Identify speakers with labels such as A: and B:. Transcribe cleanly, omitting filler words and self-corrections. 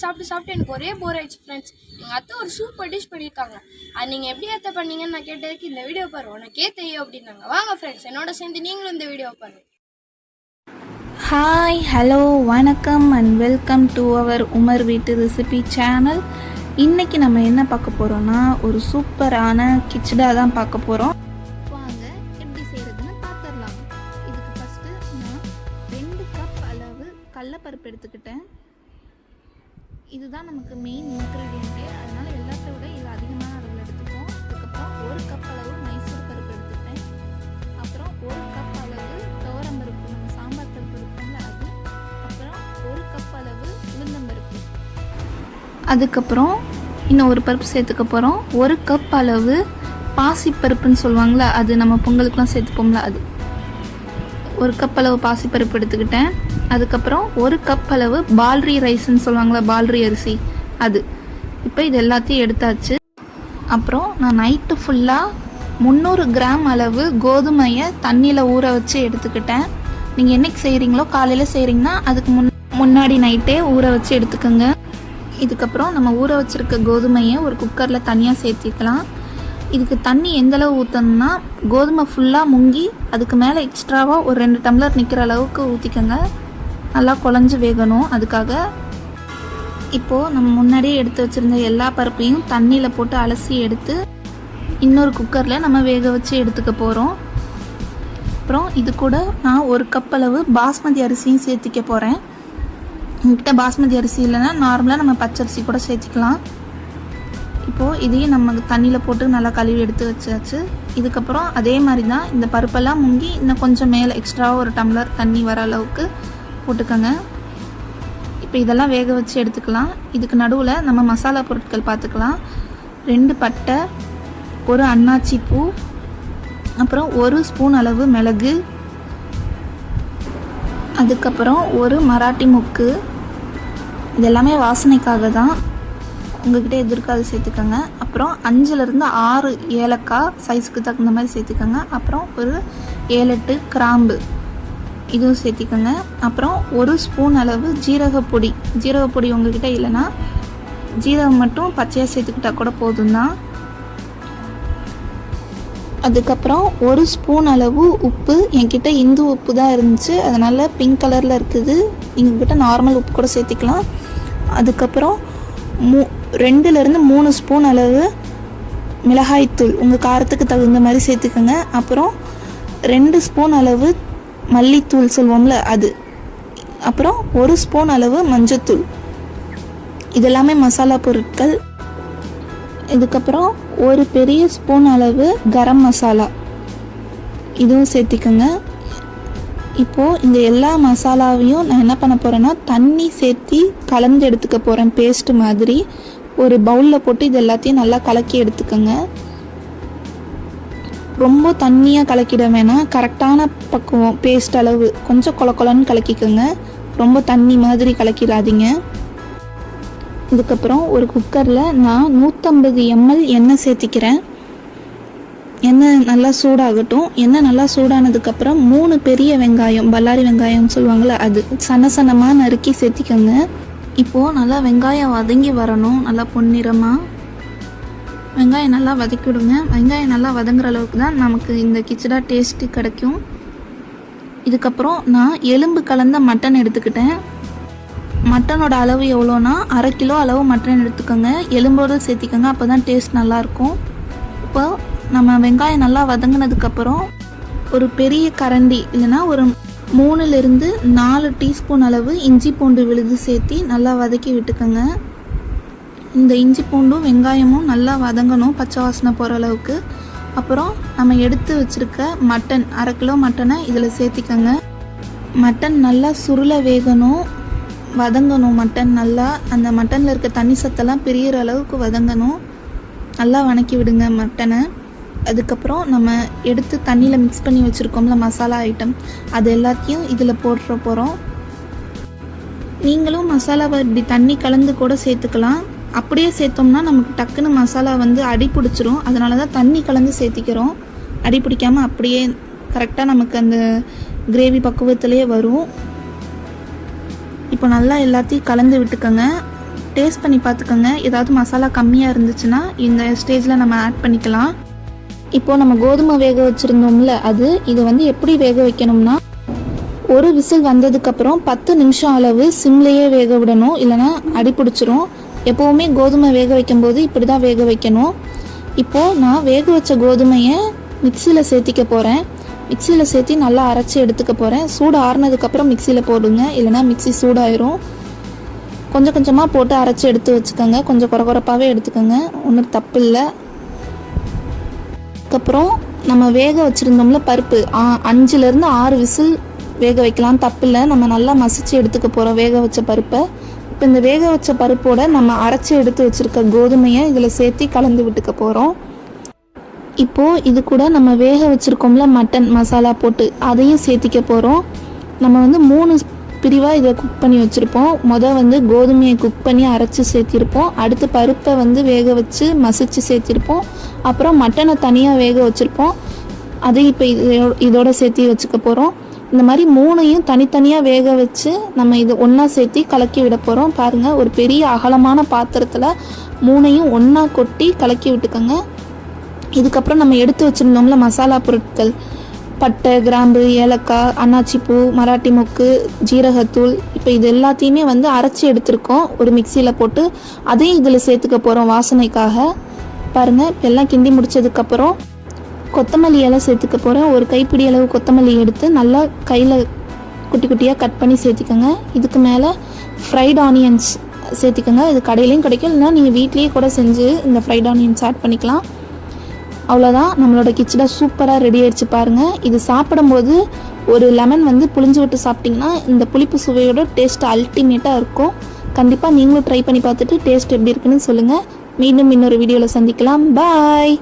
A: சாப்பிட்டு எனக்கு ஒரே போர் ஆயிடுச்சு ஃப்ரெண்ட்ஸ். எங்கள் அத்தை ஒரு சூப்பர் டிஷ் பண்ணியிருக்காங்க. அது நீங்கள் எப்படி அத்தை பண்ணீங்கன்னு நான் கேட்டதுக்கு இந்த வீடியோ பாரு உனக்கே தெரியும் அப்படின்னாங்க. வாங்க ஃப்ரெண்ட்ஸ், என்னோட சேர்ந்து நீங்களும் இந்த வீடியோ பாருங்க.
B: ஹாய், ஹலோ, வணக்கம் and welcome to our Umar வீட்டு ரெசிபி சேனல். இன்றைக்கி நம்ம என்ன பார்க்க போகிறோன்னா ஒரு சூப்பரான கிச்சடா தான் பார்க்க போகிறோம். வாங்க எப்படி செய்கிறதுன்னு பார்த்துடலாம். இதுக்கு ஃபஸ்ட்டு நான் 2 கப் அளவு கடலைப்பருப்பு எடுத்துக்கிட்டேன். இதுதான் நமக்கு மெயின் இன்க்ரீடியண்ட்டே, அதனால் எல்லாத்தை விட இது அதிகமான அளவில் எடுத்துப்போம். அதுக்கப்புறம் 1 கப் அளவு மைசூர் பருப்பு எடுத்துக்கிட்டேன். அப்புறம் 1 கப் அளவு துவரம்பருப்பு, நம்ம சாம்பார் பருப்பு இருக்கும்ல அது. அப்புறம் 1 கப் அளவு உளுந்தம்பருப்பு. அதுக்கப்புறம் இன்னும் ஒரு பருப்பு சேர்த்துக்க போகிறோம். 1 கப் அளவு பாசிப்பருப்புன்னு சொல்லுவாங்களா, அது நம்ம பொங்கலுக்குலாம் சேர்த்துப்போம்ல அது. 1 கப் அளவு பாசிப்பருப்பு எடுத்துக்கிட்டேன். அதுக்கப்புறம் 1 கப் அளவு பால்ரி ரைஸ்ன்னு சொல்லுவாங்களா, பால்ரி அரிசி அது. இப்போ இது எல்லாத்தையும் எடுத்தாச்சு. அப்புறம் நான் நைட்டு ஃபுல்லாக 300 கிராம் அளவு கோதுமையை தண்ணியில் ஊற வச்சு எடுத்துக்கிட்டேன். நீங்கள் என்றைக்கு செய்கிறீங்களோ, காலையில் செய்கிறீங்கன்னா அதுக்கு முன்னாடி நைட்டே ஊற வச்சு எடுத்துக்கோங்க. இதுக்கப்புறம் நம்ம ஊற வச்சுருக்க கோதுமையை ஒரு குக்கரில் தனியாக சேர்த்திக்கலாம். இதுக்கு தண்ணி எந்தளவு ஊற்றணும்னா, கோதுமை ஃபுல்லாக முங்கி அதுக்கு மேலே எக்ஸ்ட்ராவாக ஒரு 2 டம்ளர் நிற்கிற அளவுக்கு ஊற்றிக்கோங்க. நல்லா குழஞ்சி வேகணும். அதுக்காக இப்போது நம்ம முன்னாடியே எடுத்து வச்சுருந்த எல்லா பருப்பையும் தண்ணியில் போட்டு அலசி எடுத்து இன்னொரு குக்கரில் நம்ம வேக வச்சு எடுத்துக்க போகிறோம். அப்புறம் இது கூட நான் 1 கப் அளவு பாஸ்மதி அரிசியும் சேர்த்திக்க போகிறேன். என்கிட்ட பாஸ்மதி அரிசி இல்லைன்னா நார்மலாக நம்ம பச்சரிசி கூட சேர்த்திக்கலாம். இப்போது இதையும் நம்ம தண்ணியில் போட்டு நல்லா கழுவி எடுத்து வச்சாச்சு. இதுக்கப்புறம் அதே மாதிரி தான் இந்த பருப்பெல்லாம் முங்கி இன்னும் கொஞ்சம் மேலே எக்ஸ்ட்ராவாக ஒரு டம்ளர் தண்ணி வர அளவுக்கு போட்டுக்கோங்க. இப்போ இதெல்லாம் வேக வச்சு எடுத்துக்கலாம். இதுக்கு நடுவில் நம்ம மசாலா பொருட்கள் பார்த்துக்கலாம். 2 பட்டை, 1 அன்னாச்சி பூ, அப்புறம் 1 ஸ்பூன் அளவு மிளகு, அதுக்கப்புறம் 1 மராட்டி முக்கு. இது எல்லாமே வாசனைக்காக தான், உங்கள்கிட்ட எது இருக்கோ அதை சேர்த்துக்கோங்க. அப்புறம் 5லேருந்து 6 ஏலக்காய் சைஸுக்கு தகுந்த மாதிரி சேர்த்துக்கோங்க. அப்புறம் ஒரு 7-8 கிராம்பு இதுவும் சேர்த்திக்கோங்க. அப்புறம் 1 ஸ்பூன் அளவு ஜீரகப்பொடி. ஜீரகப்பொடி உங்கள்கிட்ட இல்லைன்னா ஜீரகம் மட்டும் பச்சையாக சேர்த்துக்கிட்டா கூட போதும் தான். அதுக்கப்புறம் 1 ஸ்பூன் அளவு உப்பு. என்கிட்ட இந்து உப்பு தான் இருந்துச்சு, அதனால் பிங்க் கலரில் இருக்குது. எங்ககிட்ட நார்மல் உப்பு கூட சேர்த்திக்கலாம். அதுக்கப்புறம் 2லேருந்து 3 ஸ்பூன் அளவு மிளகாய்த்தூள் உங்கள் காரத்துக்கு தகுந்த மாதிரி சேர்த்துக்கோங்க. அப்புறம் 2 ஸ்பூன் அளவு மல்லித்தூள் சொல்லுவோம்ல அது. அப்புறம் 1 ஸ்பூன் அளவு மஞ்சத்தூள். இதெல்லாமே மசாலா பொருட்கள். இதுக்கப்புறம் 1 பெரிய ஸ்பூன் அளவு கரம் மசாலா இதுவும் சேர்த்திக்கோங்க. இப்போது இந்த எல்லா மசாலாவையும் நான் என்ன பண்ண போகிறேன்னா தண்ணி சேர்த்தி கலந்து எடுத்துக்க போகிறேன். பேஸ்ட் மாதிரி ஒரு பவுலில் போட்டு இது எல்லாத்தையும் நல்லா கலக்கி எடுத்துக்கோங்க. ரொம்ப தண்ணியாக கலக்கிட வேணாம், கரெக்டான பக்குவம் பேஸ்ட் அளவு கொஞ்சம் கொலன்னு கலக்கிக்கோங்க. ரொம்ப தண்ணி மாதிரி கலக்கிடாதீங்க. இதுக்கப்புறம் ஒரு குக்கரில் நான் 150 ml எண்ணெய் சேர்த்திக்கிறேன். எண்ணெய் நல்லா சூடாகட்டும். எண்ணெய் நல்லா சூடானதுக்கப்புறம் 3 பெரிய வெங்காயம், பல்லாரி வெங்காயம் சொல்லுவாங்கள்ல அது, சன்னமாக நறுக்கி சேர்த்திக்கோங்க. இப்போது நல்லா வெங்காயம் வதங்கி வரணும், நல்லா பொன்னிறமாக. வெங்காயம் நல்லா வதக்கிவிடுங்க. வெங்காயம் நல்லா வதங்குற அளவுக்கு தான் நமக்கு இந்த கிச்சடா டேஸ்ட்டு கிடைக்கும். இதுக்கப்புறம் நான் எலும்பு கலந்த மட்டன் எடுத்துக்கிட்டேன். மட்டனோட அளவு எவ்வளோனா 1/2 கிலோ அளவு மட்டன் எடுத்துக்கோங்க. எலும்போடு சேர்த்திக்கோங்க, அப்போ தான் டேஸ்ட் நல்லாயிருக்கும். இப்போ நம்ம வெங்காயம் நல்லா வதங்கினதுக்கப்புறம் ஒரு பெரிய கரண்டி இல்லைன்னா ஒரு 3லேருந்து 4 டீஸ்பூன் அளவு இஞ்சி பூண்டு விழுது சேர்த்தி நல்லா வதக்கி விட்டுக்கோங்க. இந்த இஞ்சி பூண்டும் வெங்காயமும் நல்லா வதங்கணும், பச்சை வாசனை போகிற அளவுக்கு. அப்புறம் நம்ம எடுத்து வச்சுருக்க மட்டன் 1/2 கிலோ மட்டனை இதில் சேர்த்திக்கோங்க. மட்டன் நல்லா சுருள வேகணும், வதங்கணும். மட்டன் நல்லா அந்த மட்டனில் இருக்க தண்ணி சத்தெல்லாம் பிரியிற அளவுக்கு வதங்கணும். நல்லா வதக்கி விடுங்க மட்டனை. அதுக்கப்புறம் நம்ம எடுத்து தண்ணியில் மிக்ஸ் பண்ணி வச்சுருக்கோம்ல மசாலா ஐட்டம், அது எல்லாத்தையும் இதில் போடுற போகிறோம். நீங்களும் மசாலாவை இப்படி தண்ணி கலந்து கூட சேர்த்துக்கலாம். அப்படியே சேர்த்தோம்னா நமக்கு டக்குன்னு மசாலா அடி பிடிச்சிரும். அதனால தான் தண்ணி கலந்து சேர்த்திக்கிறோம். அடி பிடிக்காமல் அப்படியே கரெக்டாக நமக்கு அந்த கிரேவி பக்குவத்திலே வரும். இப்போ நல்லா எல்லாத்தையும் கலந்து விட்டுக்கோங்க. டேஸ்ட் பண்ணி பார்த்துக்கோங்க. ஏதாவது மசாலா கம்மியாக இருந்துச்சுன்னா இந்த ஸ்டேஜில் நம்ம ஆட் பண்ணிக்கலாம். இப்போது நம்ம கோதுமை வேக வச்சுருந்தோம்ல இதை வந்து எப்படி வேக வைக்கணும்னா, ஒரு விசில் வந்ததுக்கப்புறம் 10 நிமிஷம் அளவு சிம்லேயே வேக விடணும், இல்லைனா அடி பிடிச்சிரும். எப்போவுமே கோதுமை வேக வைக்கும்போது இப்படி தான் வேக வைக்கணும். இப்போது நான் வேக வச்ச கோதுமையை மிக்சியில் சேர்த்திக்க போகிறேன். மிக்சியில் சேர்த்தி நல்லா அரைச்சி எடுத்துக்க போகிறேன். சூடு ஆறுனதுக்கப்புறம் மிக்சியில் போடுங்க, இல்லைனா மிக்சி சூடாயிரும். கொஞ்சம் கொஞ்சமாக போட்டு அரைச்சி எடுத்து வச்சுக்கோங்க. கொஞ்சம் குறப்பாகவே எடுத்துக்கோங்க, ஒன்றும் தப்பு இல்லை. அதுக்கப்புறம் நம்ம வேக வச்சுருந்தோம்ல பருப்பு, 5லேருந்து 6 விசில் வேக வைக்கலாம், தப்பு இல்லை. நம்ம நல்லா மசிச்சு எடுத்துக்க போகிறோம் வேக வச்ச பருப்பை. இப்போ இந்த வேக வச்ச பருப்போட நம்ம அரைச்சி எடுத்து வச்சுருக்க கோதுமையை இதில் சேர்த்தி கலந்து விட்டுக்க போகிறோம். இப்போது இது கூட நம்ம வேக வச்சுருக்கோம்ல மட்டன் மசாலா போட்டு அதையும் சேர்த்திக்க போகிறோம். நம்ம வந்து 3 பிரிவாக இதை குக் பண்ணி வச்சுருப்போம். வந்து கோதுமையை குக் பண்ணி அரைச்சி சேர்த்திருப்போம். அடுத்து பருப்பை வந்து வேக வச்சு மசிச்சு சேர்த்திருப்போம். அப்புறம் மட்டனை தனியாக வேக வச்சுருப்போம், அதை இப்போ இதோட சேர்த்தி வச்சுக்க போகிறோம். இந்த மாதிரி 3ஐயும் தனித்தனியாக வேக வச்சு நம்ம இது ஒன்றா சேர்த்தி கலக்கி விட போகிறோம். பாருங்கள், ஒரு பெரிய அகலமான பாத்திரத்தில் 3ஐயும் ஒன்றா கொட்டி கலக்கி விட்டுக்கோங்க. இதுக்கப்புறம் நம்ம எடுத்து வச்சுருந்தோம்ல மசாலா பொருட்கள், பட்டை, கிராம்பு, ஏலக்காய், அன்னாச்சிப்பூ, மராட்டி மொக்கு, ஜீரகத்தூள், இப்போ இது எல்லாத்தையுமே வந்து அரைச்சி எடுத்துருக்கோம் ஒரு மிக்சியில் போட்டு. அதையும் இதில் சேர்த்துக்க போகிறோம் வாசனைக்காக. பாருங்கள், இப்போ எல்லாம் கிண்டி முடித்ததுக்கப்புறம் கொத்தமல்லி இலை சேர்த்துக்க போகிறேன். ஒரு கைப்பிடி அளவு கொத்தமல்லி எடுத்து நல்லா கையில் குட்டி குட்டியாக கட் பண்ணி சேர்த்திக்கோங்க. இதுக்கு மேலே ஃப்ரைட் ஆனியன்ஸ் சேர்த்திக்கோங்க. இது கடையிலையும் கிடைக்கும், இல்லைனா நீங்கள் வீட்லேயே கூட செஞ்சு இந்த ஃப்ரைட் ஆனியன்ஸ் ஆட் பண்ணிக்கலாம். அவ்வளோதான், நம்மளோட கிச்சடா சூப்பராக ரெடி ஆயிடுச்சு பாருங்கள். இது சாப்பிடும்போது ஒரு லெமன் வந்து புளிஞ்சு விட்டு சாப்பிட்டிங்கன்னா இந்த புளிப்பு சுவையோட டேஸ்ட் அல்டிமேட்டாக இருக்கும். கண்டிப்பாக நீங்களும் ட்ரை பண்ணி பார்த்துட்டு டேஸ்ட் எப்படி இருக்குன்னு சொல்லுங்கள். மீண்டும் இன்னொரு வீடியோவில் சந்திக்கலாம். பாய்.